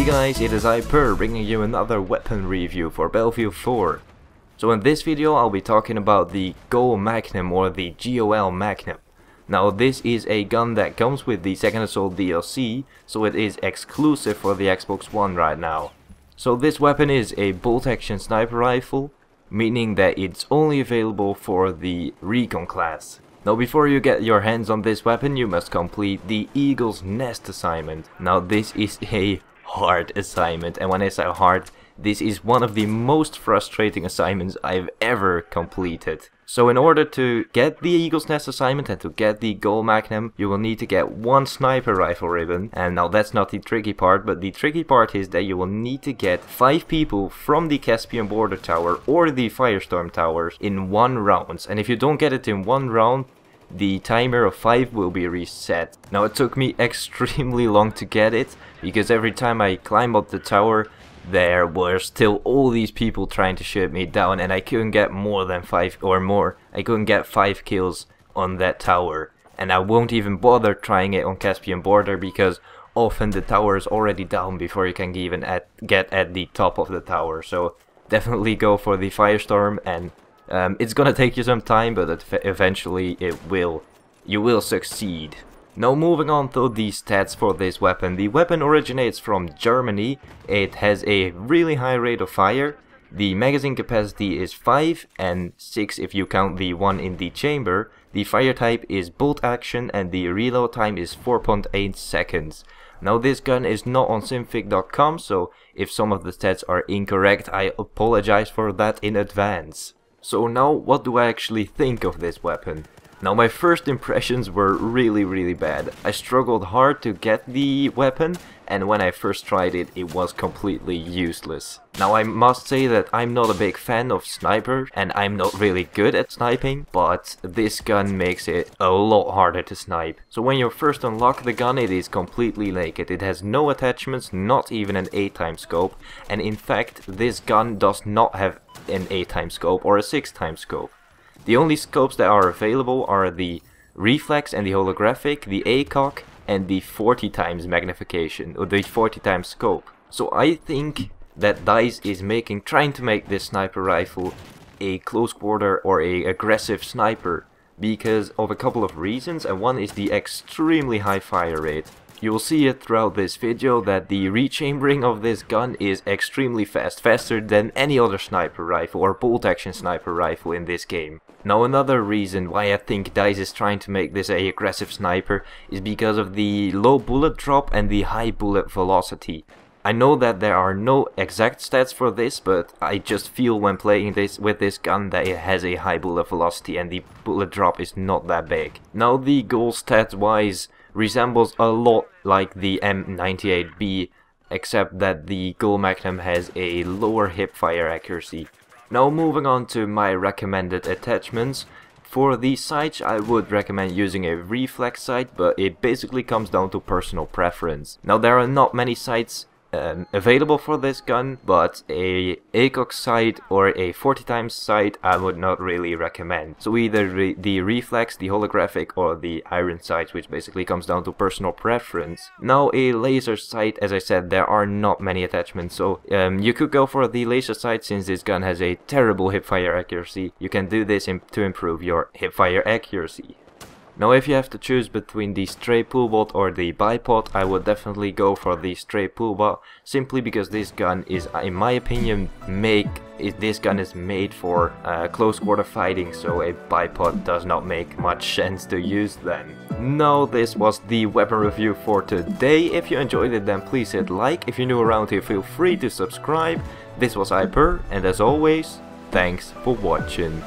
Hey guys, it is Hyper bringing you another weapon review for Battlefield 4. So in this video I'll be talking about the GOL Magnum or the GOL Magnum. Now this is a gun that comes with the Second Assault DLC, so it is exclusive for the Xbox One right now. So this weapon is a bolt action sniper rifle, meaning that it's only available for the Recon class. Now before you get your hands on this weapon you must complete the Eagle's Nest assignment. Now this is a hard assignment, and when I say hard, this is one of the most frustrating assignments I've ever completed. So in order to get the Eagle's Nest assignment and to get the GOL Magnum, you will need to get one sniper rifle ribbon. And now that's not the tricky part, but the tricky part is that you will need to get 5 people from the Caspian Border Tower or the Firestorm Towers in 1 round. And if you don't get it in 1 round, the timer of 5 will be reset. Now it took me extremely long to get it, because every time I climb up the tower there were still all these people trying to shoot me down, and I couldn't get more than 5 or more. I couldn't get 5 kills on that tower, and I won't even bother trying it on Caspian Border because often the tower is already down before you can even get at the top of the tower. So definitely go for the Firestorm, and it's gonna take you some time, but eventually you will succeed. Now moving on to the stats for this weapon. The weapon originates from Germany. It has a really high rate of fire. The magazine capacity is 5 and 6 if you count the one in the chamber. The fire type is bolt action and the reload time is 4.8 seconds. Now this gun is not on simfig.com, so if some of the stats are incorrect, I apologize for that in advance. So now what do I actually think of this weapon? Now my first impressions were really bad. I struggled hard to get the weapon, and when I first tried it, it was completely useless. Now I must say that I'm not a big fan of snipers, and I'm not really good at sniping, but this gun makes it a lot harder to snipe. So when you first unlock the gun, it is completely naked. It has no attachments, not even an 8x scope, and in fact this gun does not have an 8x scope or a 6x scope. The only scopes that are available are the reflex and the holographic, the ACOG, and the 40x magnification, or the 40x scope. So I think that DICE is trying to make this sniper rifle a close quarter or a aggressive sniper because of a couple of reasons, and one is the extremely high fire rate. You will see it throughout this video that the rechambering of this gun is extremely fast, faster than any other sniper rifle or bolt action sniper rifle in this game. Now another reason why I think DICE is trying to make this a aggressive sniper is because of the low bullet drop and the high bullet velocity. I know that there are no exact stats for this, but I just feel when playing this with this gun that it has a high bullet velocity and the bullet drop is not that big. Now the GOL stats wise resembles a lot like the M98B, except that the GOL Magnum has a lower hipfire accuracy. Now moving on to my recommended attachments. For these sights I would recommend using a reflex sight, but it basically comes down to personal preference. Now there are not many sights available for this gun, but a ACOG sight or a 40x sight I would not really recommend. So either the reflex, the holographic, or the iron sights, which basically comes down to personal preference. Now a laser sight, as I said, there are not many attachments, so you could go for the laser sight since this gun has a terrible hipfire accuracy. You can do this to improve your hipfire accuracy. Now if you have to choose between the stray poolbot or the bipod, I would definitely go for the stray poolbot, simply because this gun is, in my opinion, this gun is made for close quarter fighting, so a bipod does not make much sense to use then. Now this was the weapon review for today. If you enjoyed it, then please hit like. If you're new around here, feel free to subscribe. This was Hyper, and as always, thanks for watching.